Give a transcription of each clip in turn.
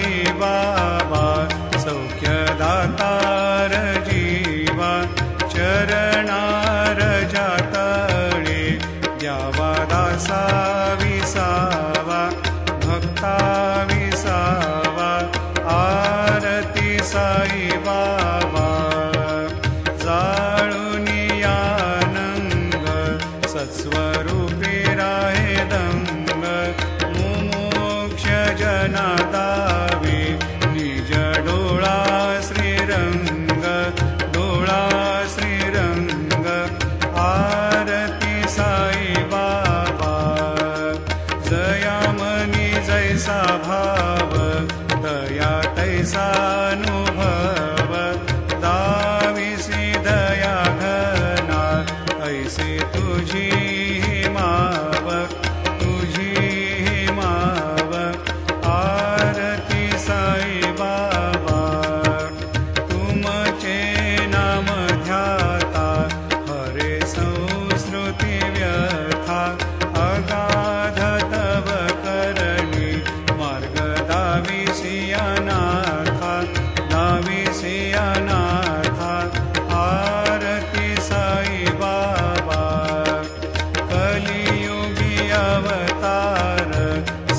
साई बाबा सौख्यदातार जीवा चरणार जातळे द्यावा दासा विसावा भक्ता विसावा आरती साई बाबा जाळूनी आनंद सत्स्वरूपी राहे दंग मुमोक्ष जना दावे निज डोळा श्रीरंग डोळा श्रीरंग आरती साई बाबा जयामनी जैसा भाव दया तैसा अनुभव दाविसी दया घना ऐसे तुझी माव तुझी माव आरती साई बाबा तुमचे नाम ध्याता हरे संस्कृती व्यथा अगाध तव करणी मार्ग दाविसी अनाथा दाविसी अनाथा आरती साई बाबा कलियुगी अवतार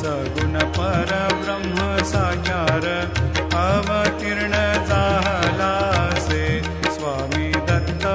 सगुण परब्रह्म साकार अवतीर्ण झाला से स्वामी दत्त